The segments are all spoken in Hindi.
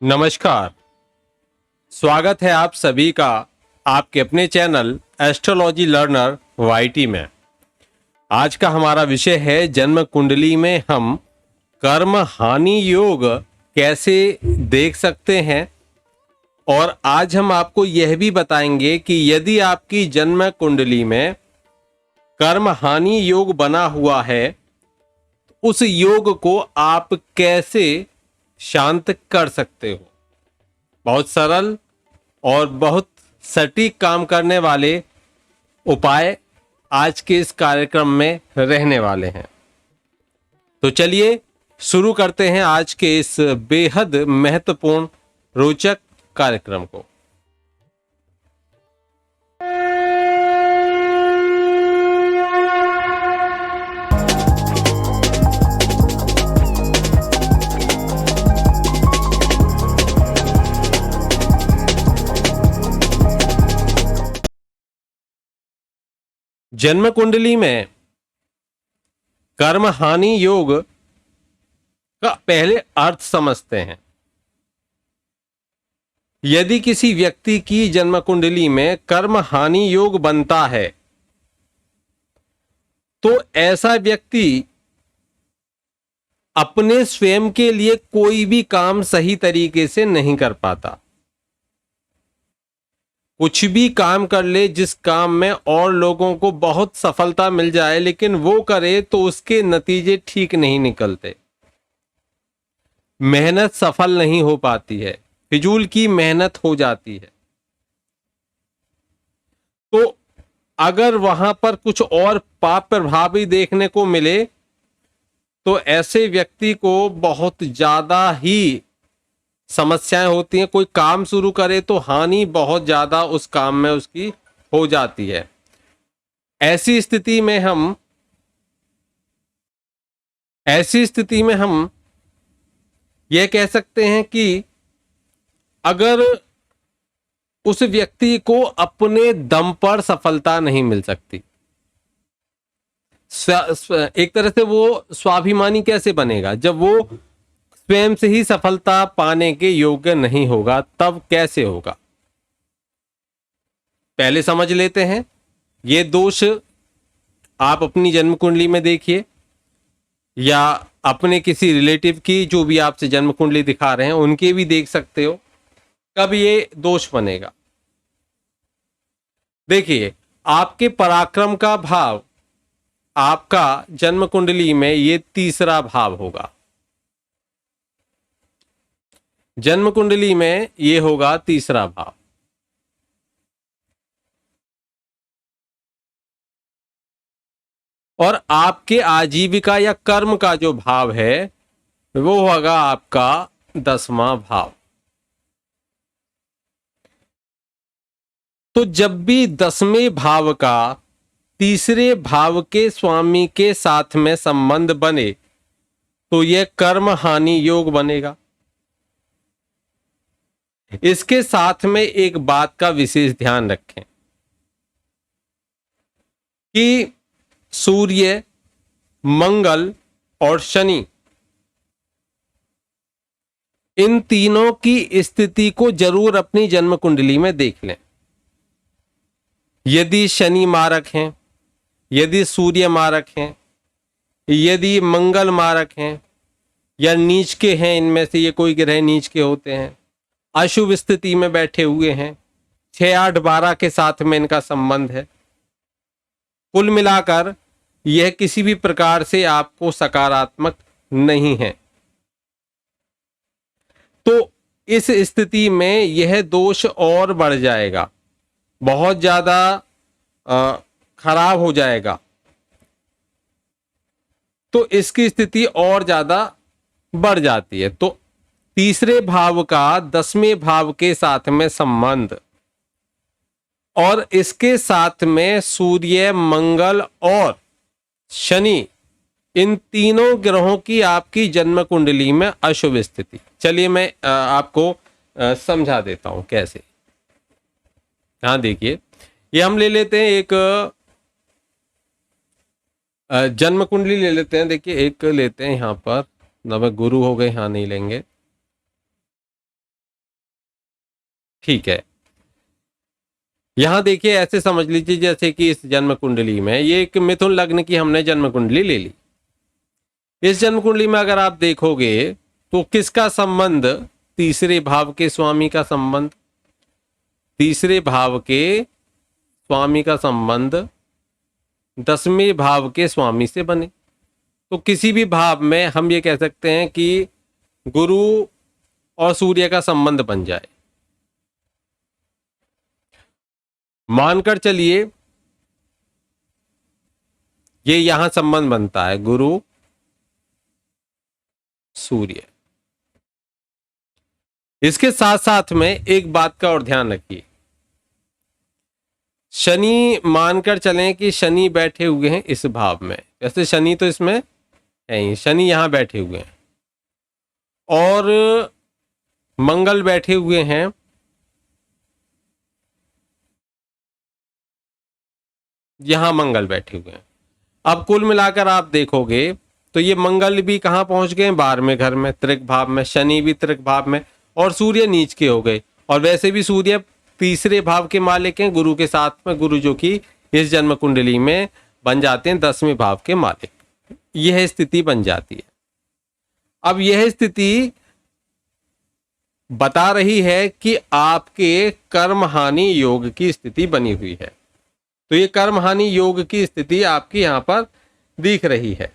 नमस्कार। स्वागत है आप सभी का आपके अपने चैनल एस्ट्रोलॉजी लर्नर वाईटी में। आज का हमारा विषय है जन्म कुंडली में हम कर्म हानि योग कैसे देख सकते हैं, और आज हम आपको यह भी बताएंगे कि यदि आपकी जन्म कुंडली में कर्म हानि योग बना हुआ है, उस योग को आप कैसे शांत कर सकते हो। बहुत सरल और बहुत सटीक काम करने वाले उपाय आज के इस कार्यक्रम में रहने वाले हैं। तो चलिए शुरू करते हैं आज के इस बेहद महत्वपूर्ण रोचक कार्यक्रम को। जन्म कुंडली में कर्म हानि योग का पहले अर्थ समझते हैं। यदि किसी व्यक्ति की जन्म कुंडली में कर्म हानि योग बनता है तो ऐसा व्यक्ति अपने स्वयं के लिए कोई भी काम सही तरीके से नहीं कर पाता। कुछ भी काम कर ले, जिस काम में और लोगों को बहुत सफलता मिल जाए, लेकिन वो करे तो उसके नतीजे ठीक नहीं निकलते। मेहनत सफल नहीं हो पाती है, फिजूल की मेहनत हो जाती है। तो अगर वहां पर कुछ और पाप प्रभाव भी देखने को मिले तो ऐसे व्यक्ति को बहुत ज्यादा ही समस्याएं होती हैं। कोई काम शुरू करे तो हानि बहुत ज्यादा उस काम में उसकी हो जाती है। ऐसी स्थिति में हम यह कह सकते हैं कि अगर उस व्यक्ति को अपने दम पर सफलता नहीं मिल सकती, एक तरह से वो स्वाभिमानी कैसे बनेगा जब वो स्वयं से ही सफलता पाने के योग्य नहीं होगा, तब कैसे होगा। पहले समझ लेते हैं। ये दोष आप अपनी जन्म कुंडली में देखिए या अपने किसी रिलेटिव की, जो भी आपसे जन्म कुंडली दिखा रहे हैं उनके भी देख सकते हो। कब ये दोष बनेगा? देखिए, आपके पराक्रम का भाव आपका जन्म कुंडली में ये तीसरा भाव होगा। जन्म कुंडली में ये होगा तीसरा भाव। और आपके आजीविका या कर्म का जो भाव है वो होगा आपका 10वां भाव। तो जब भी 10वें भाव का तीसरे भाव के स्वामी के साथ में संबंध बने तो यह कर्म हानि योग बनेगा। इसके साथ में एक बात का विशेष ध्यान रखें कि सूर्य, मंगल और शनि, इन तीनों की स्थिति को जरूर अपनी जन्म कुंडली में देख लें। यदि शनि मारक हैं, यदि सूर्य मारक हैं, यदि मंगल मारक हैं या नीच के हैं, इनमें से ये कोई ग्रह नीच के होते हैं, अशुभ स्थिति में बैठे हुए हैं, 6, 8, 12 के साथ में इनका संबंध है, कुल मिलाकर यह किसी भी प्रकार से आपको सकारात्मक नहीं है, तो इस स्थिति में यह दोष और बढ़ जाएगा, बहुत ज्यादा खराब हो जाएगा। तो इसकी स्थिति और ज्यादा बढ़ जाती है। तो तीसरे भाव का 10वें भाव के साथ में संबंध और इसके साथ में सूर्य, मंगल और शनि, इन तीनों ग्रहों की आपकी जन्म कुंडली में अशुभ स्थिति। चलिए मैं आपको समझा देता हूं कैसे। हाँ देखिए, ये हम ले लेते हैं एक जन्म कुंडली ले लेते हैं। देखिए एक लेते हैं, यहां पर नव गुरु हो गए, यहां नहीं लेंगे। ठीक है, यहां देखिए ऐसे समझ लीजिए जैसे कि इस जन्म कुंडली में ये एक मिथुन लग्न की हमने जन्म कुंडली ले ली। इस जन्म कुंडली में अगर आप देखोगे तो किसका संबंध, तीसरे भाव के स्वामी का संबंध, तीसरे भाव के स्वामी का संबंध 10वें भाव के स्वामी से बने। तो किसी भी भाव में हम ये कह सकते हैं कि गुरु और सूर्य का संबंध बन जाए। मानकर चलिए ये यहां संबंध बनता है गुरु सूर्य। इसके साथ साथ में एक बात का और ध्यान रखिए, शनि मानकर चलें कि शनि बैठे हुए हैं इस भाव में, वैसे शनि तो इसमें है ही, शनि यहां बैठे हुए हैं और मंगल बैठे हुए हैं यहां, मंगल बैठे हुए हैं। अब कुल मिलाकर आप देखोगे तो ये मंगल भी कहां पहुंच गए, 12वें घर में, त्रिक भाव में, शनि भी त्रिक भाव में और सूर्य नीच के हो गए। और वैसे भी सूर्य तीसरे भाव के मालिक हैं गुरु के साथ में, गुरु जो कि इस जन्म कुंडली में बन जाते हैं 10वें भाव के मालिक। यह स्थिति बन जाती है। अब यह स्थिति बता रही है कि आपके कर्म हानि योग की स्थिति बनी हुई है। तो ये कर्म हानि योग की स्थिति आपकी यहां पर दिख रही है,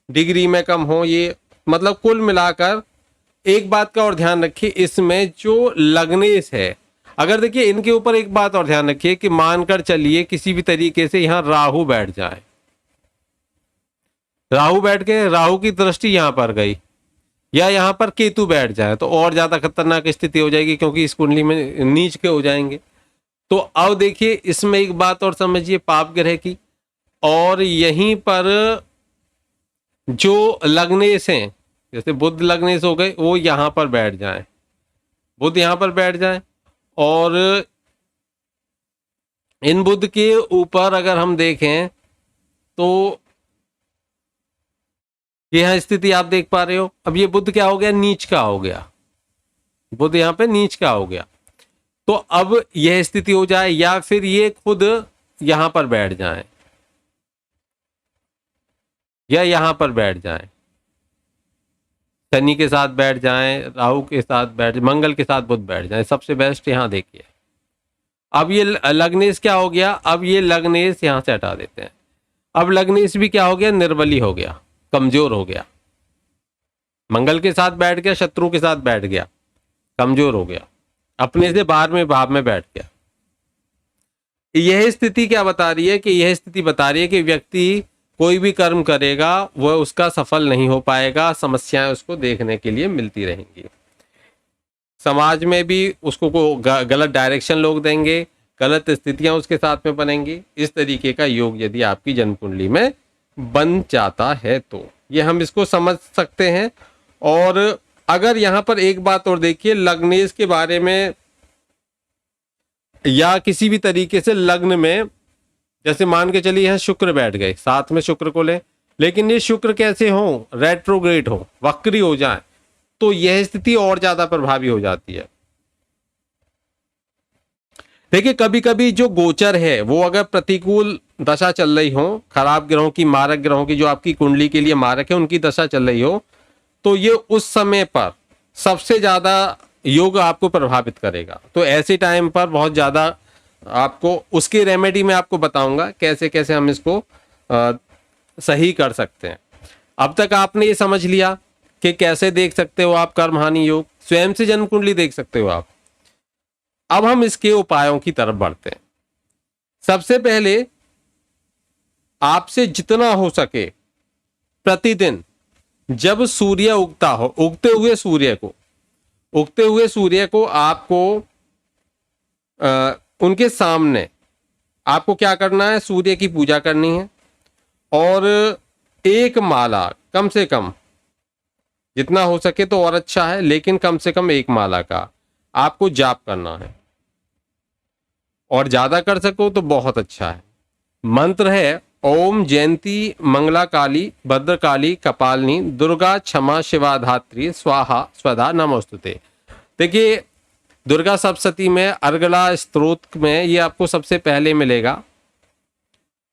डिग्री में कम हो, ये मतलब कुल मिलाकर एक बात का और ध्यान रखिए, इसमें जो लग्नेश है, अगर देखिए इनके ऊपर एक बात और ध्यान रखिए कि मानकर चलिए किसी भी तरीके से यहां राहु बैठ जाए, राहु बैठ के राहु की दृष्टि यहां पर गई, या यहां पर केतु बैठ जाए तो और ज्यादा खतरनाक स्थिति हो जाएगी, क्योंकि इस कुंडली में नीच के हो जाएंगे। तो अब देखिए इसमें एक बात और समझिए पाप ग्रह की, और यहीं पर जो लग्नेश हैं, जैसे बुध लग्नेश हो गए, वो यहां पर बैठ जाए, बुध यहां पर बैठ जाए, और इन बुध के ऊपर अगर हम देखें तो यह स्थिति आप देख पा रहे हो। अब ये बुध क्या हो गया, नीच का हो गया, बुध यहां पे नीच का हो गया। तो अब यह स्थिति हो जाए, या फिर ये खुद यहां पर बैठ जाए, या यहां पर बैठ जाए, शनि के साथ बैठ जाएं, राहु के साथ बैठ, मंगल के साथ बुध बैठ जाएं, सबसे बेस्ट यहां देखिए। अब ये लग्नेश क्या हो गया, अब ये लग्नेश यहां से हटा देते हैं। अब लग्नेश भी क्या हो गया, निर्बली हो गया, कमजोर हो गया, मंगल के साथ बैठ गया, शत्रु के साथ बैठ गया, कमजोर हो गया, अपने से 12वें भाव में बैठ गया। यह स्थिति क्या बता रही है, कि यह स्थिति बता रही है कि व्यक्ति कोई भी कर्म करेगा वह उसका सफल नहीं हो पाएगा, समस्याएं उसको देखने के लिए मिलती रहेंगी, समाज में भी उसको गलत डायरेक्शन लोग देंगे, गलत स्थितियां उसके साथ में बनेंगी। इस तरीके का योग यदि आपकी जन्म कुंडली में बन जाता है तो ये हम इसको समझ सकते हैं। और अगर यहां पर एक बात और देखिए, लग्नेश के बारे में या किसी भी तरीके से लग्न में, जैसे मान के चलिए यहां शुक्र बैठ गए, साथ में शुक्र को ले, लेकिन ये शुक्र कैसे हो, रेट्रोग्रेड हो, वक्री हो जाए, तो यह स्थिति और ज्यादा प्रभावी हो जाती है। देखिए कभी कभी जो गोचर है वो अगर प्रतिकूल दशा चल रही हो, खराब ग्रहों की, मारक ग्रहों की, जो आपकी कुंडली के लिए मारक है उनकी दशा चल रही हो, तो ये उस समय पर सबसे ज्यादा योग आपको प्रभावित करेगा। तो ऐसे टाइम पर बहुत ज्यादा आपको, उसकी रेमेडी में आपको बताऊंगा कैसे कैसे हम इसको सही कर सकते हैं। अब तक आपने ये समझ लिया कि कैसे देख सकते हो आप कर्म हानि योग, स्वयं से जन्म कुंडली देख सकते हो आप। अब हम इसके उपायों की तरफ बढ़ते हैं। सबसे पहले आपसे जितना हो सके प्रतिदिन जब सूर्य उगता हो, उगते हुए सूर्य को आपको उनके सामने आपको क्या करना है, सूर्य की पूजा करनी है, और एक माला कम से कम, जितना हो सके तो और अच्छा है, लेकिन कम से कम एक माला का आपको जाप करना है, और ज्यादा कर सको तो बहुत अच्छा है। मंत्र है ओम जयंती मंगला काली भद्रकाली कपालिनी दुर्गा क्षमा शिवा धात्री स्वाहा स्वधा नमोस्तुते। देखिए दुर्गा सप्तशती में अर्गला स्तोत्र में ये आपको सबसे पहले मिलेगा,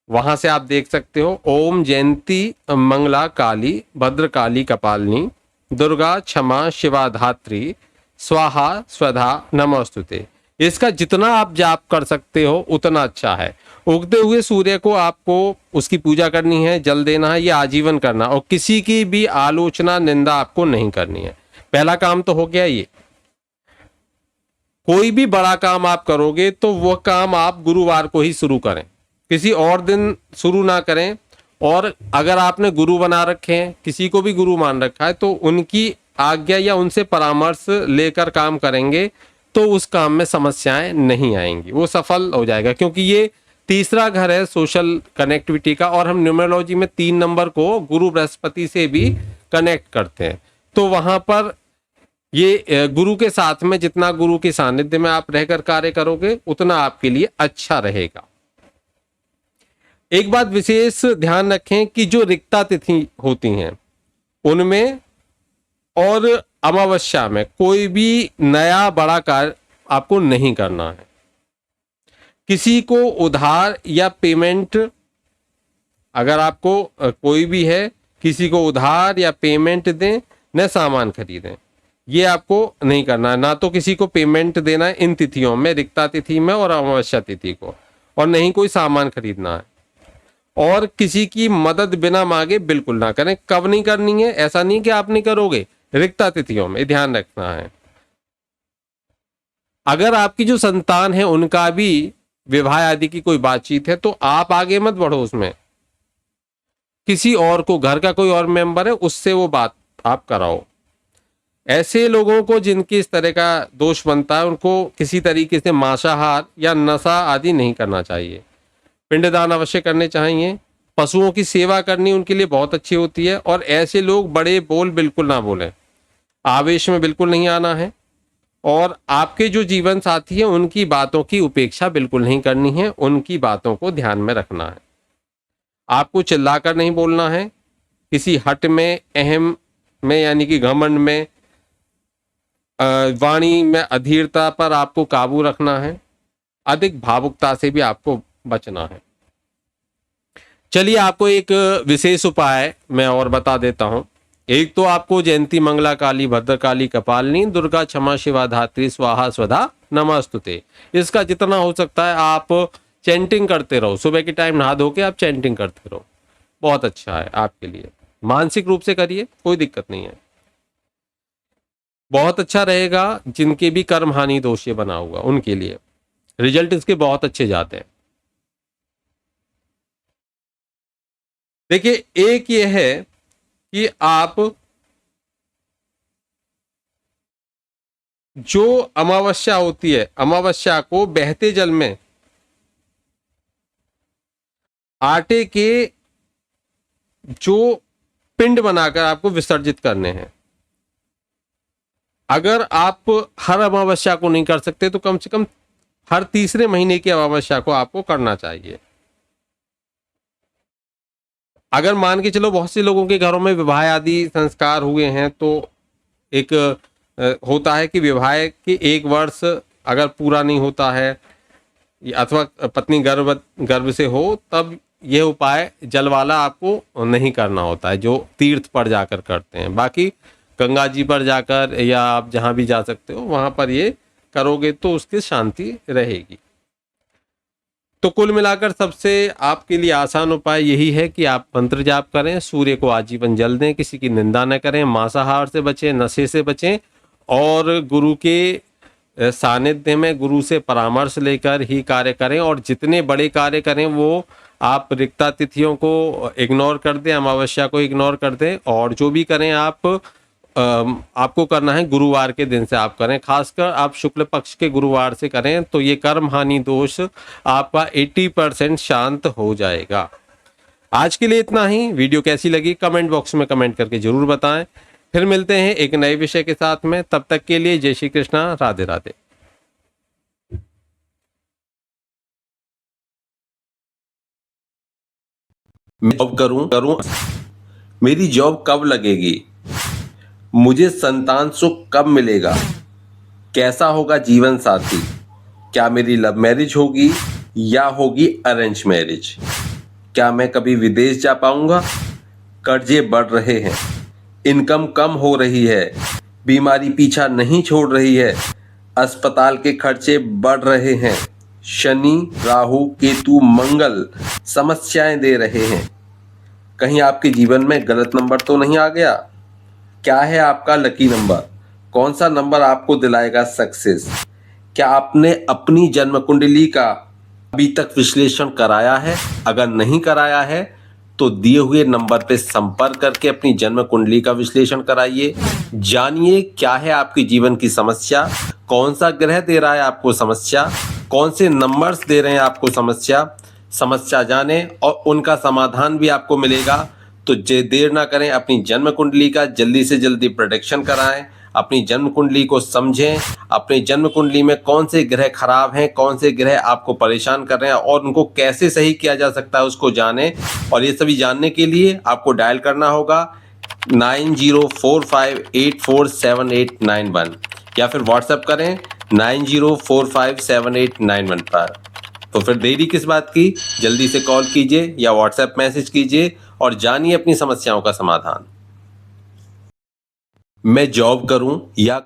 वहां से आप देख सकते हो। ओम जयंती मंगला काली भद्रकाली कपालिनी दुर्गा क्षमा शिवा धात्री स्वाहा स्वधा नमोस्तुते। इसका जितना आप जाप कर सकते हो उतना अच्छा है। उगते हुए सूर्य को आपको उसकी पूजा करनी है, जल देना है, ये आजीवन करना, और किसी की भी आलोचना निंदा आपको नहीं करनी है। पहला काम तो हो गया ये। कोई भी बड़ा काम आप करोगे तो वह काम आप गुरुवार को ही शुरू करें, किसी और दिन शुरू ना करें। और अगर आपने गुरु बना रखे हैं, किसी को भी गुरु मान रखा है, तो उनकी आज्ञा या उनसे परामर्श लेकर काम करेंगे तो उस काम में समस्याएं नहीं आएंगी, वो सफल हो जाएगा। क्योंकि ये तीसरा घर है सोशल कनेक्टिविटी का, और हम न्यूमरोलॉजी में 3 नंबर को गुरु बृहस्पति से भी कनेक्ट करते हैं। तो वहां पर ये गुरु के साथ में, जितना गुरु के सानिध्य में आप रहकर कार्य करोगे उतना आपके लिए अच्छा रहेगा। एक बात विशेष ध्यान रखें कि जो रिक्ता तिथि होती हैं उनमें और अमावस्या में कोई भी नया बड़ा कार्य आपको नहीं करना है। किसी को उधार या पेमेंट, अगर आपको कोई भी है, किसी को उधार या पेमेंट दें न सामान खरीदें, ये आपको नहीं करना है। ना तो किसी को पेमेंट देना है इन तिथियों में, रिक्ता तिथि में और अमावस्या तिथि को, और नहीं कोई सामान खरीदना है। और किसी की मदद बिना मांगे बिल्कुल ना करें। कब नहीं करनी है, ऐसा नहीं कि आप नहीं करोगे, रिक्ता तिथियों में ध्यान रखना है। अगर आपकी जो संतान है उनका भी विवाह आदि की कोई बातचीत है तो आप आगे मत बढ़ो उसमें, किसी और को, घर का कोई और मेंबर है उससे वो बात आप कराओ। ऐसे लोगों को जिनकी इस तरह का दोष बनता है उनको किसी तरीके से मांसाहार या नशा आदि नहीं करना चाहिए। पिंडदान अवश्य करने चाहिए। पशुओं की सेवा करनी उनके लिए बहुत अच्छी होती है। और ऐसे लोग बड़े बोल बिल्कुल ना बोलें, आवेश में बिल्कुल नहीं आना है। और आपके जो जीवन साथी हैं उनकी बातों की उपेक्षा बिल्कुल नहीं करनी है, उनकी बातों को ध्यान में रखना है। आपको चिल्लाकर नहीं बोलना है। किसी हट में, अहम में यानी कि घमंड में, वाणी में अधीरता पर आपको काबू रखना है। अधिक भावुकता से भी आपको बचना है। चलिए आपको एक विशेष उपाय मैं और बता देता हूं। एक तो आपको जयंती मंगला काली भद्रकाली कपालिनी दुर्गा क्षमा शिवा धात्री स्वाहा स्वधा नमस्तुते, इसका जितना हो सकता है आप चैंटिंग करते रहो। सुबह के टाइम नहा धो के आप चैंटिंग करते रहो, बहुत अच्छा है आपके लिए। मानसिक रूप से करिए, कोई दिक्कत नहीं है, बहुत अच्छा रहेगा। जिनके भी कर्म हानि दोष ये बना हुआ उनके लिए रिजल्ट इसके बहुत अच्छे जाते हैं। देखिए, एक ये है कि आप जो अमावस्या होती है, अमावस्या को बहते जल में आटे के जो पिंड बनाकर आपको विसर्जित करने हैं। अगर आप हर अमावस्या को नहीं कर सकते तो कम से कम हर तीसरे महीने की अमावस्या को आपको करना चाहिए। अगर मान के चलो बहुत से लोगों के घरों में विवाह आदि संस्कार हुए हैं तो एक होता है कि विवाह के 1 वर्ष अगर पूरा नहीं होता है अथवा पत्नी गर्भ से हो, तब यह उपाय जलवाला आपको नहीं करना होता है, जो तीर्थ पर जाकर करते हैं। बाकी गंगा जी पर जाकर या आप जहां भी जा सकते हो वहां पर ये करोगे तो उसकी शांति रहेगी। तो कुल मिलाकर सबसे आपके लिए आसान उपाय यही है कि आप मंत्र जाप करें, सूर्य को आजीवन जल दें, किसी की निंदा न करें, मांसाहार से बचें, नशे से बचें, और गुरु के सानिध्य में गुरु से परामर्श लेकर ही कार्य करें। और जितने बड़े कार्य करें वो आप रिक्ता तिथियों को इग्नोर कर दें, अमावस्या को इग्नोर कर दें, और जो भी करें आपको करना है गुरुवार के दिन से आप करें। खासकर आप शुक्ल पक्ष के गुरुवार से करें तो ये कर्म हानि दोष आपका 80% शांत हो जाएगा। आज के लिए इतना ही। वीडियो कैसी लगी कमेंट बॉक्स में कमेंट करके जरूर बताएं। फिर मिलते हैं एक नए विषय के साथ में, तब तक के लिए जय श्री कृष्णा, राधे राधे। जॉब करूं, मेरी जॉब कब लगेगी, मुझे संतान सुख कब मिलेगा, कैसा होगा जीवन साथी? क्या मेरी लव मैरिज होगी या होगी अरेंज मैरिज? क्या मैं कभी विदेश जा पाऊंगा? कर्जे बढ़ रहे हैं, इनकम कम हो रही है, बीमारी पीछा नहीं छोड़ रही है, अस्पताल के खर्चे बढ़ रहे हैं, शनि राहु केतु मंगल समस्याएं दे रहे हैं। कहीं आपके जीवन में गलत नंबर तो नहीं आ गया? क्या है आपका लकी नंबर? कौन सा नंबर आपको दिलाएगा सक्सेस? क्या आपने अपनी जन्म कुंडली का अभी तक विश्लेषण कराया है? अगर नहीं कराया है तो दिए हुए नंबर पे संपर्क करके अपनी जन्म कुंडली का विश्लेषण कराइए। जानिए क्या है आपकी जीवन की समस्या, कौन सा ग्रह दे रहा है आपको समस्या, कौन से नंबर्स दे रहे हैं आपको समस्या जाने और उनका समाधान भी आपको मिलेगा। तो देर ना करें, अपनी जन्म कुंडली का जल्दी से जल्दी प्रोटेक्शन कराएं, अपनी जन्म कुंडली को समझें, अपनी जन्म कुंडली में कौन से ग्रह खराब हैं, कौन से ग्रह आपको परेशान कर रहे हैं और उनको कैसे सही किया जा सकता है उसको जानें। और ये सभी जानने के लिए आपको डायल करना होगा 9045847891 या फिर व्हाट्सएप करें 90457891 पर। तो फिर देरी किस बात की, जल्दी से कॉल कीजिए या व्हाट्सएप मैसेज कीजिए और जानिए अपनी समस्याओं का समाधान। मैं जॉब करूं या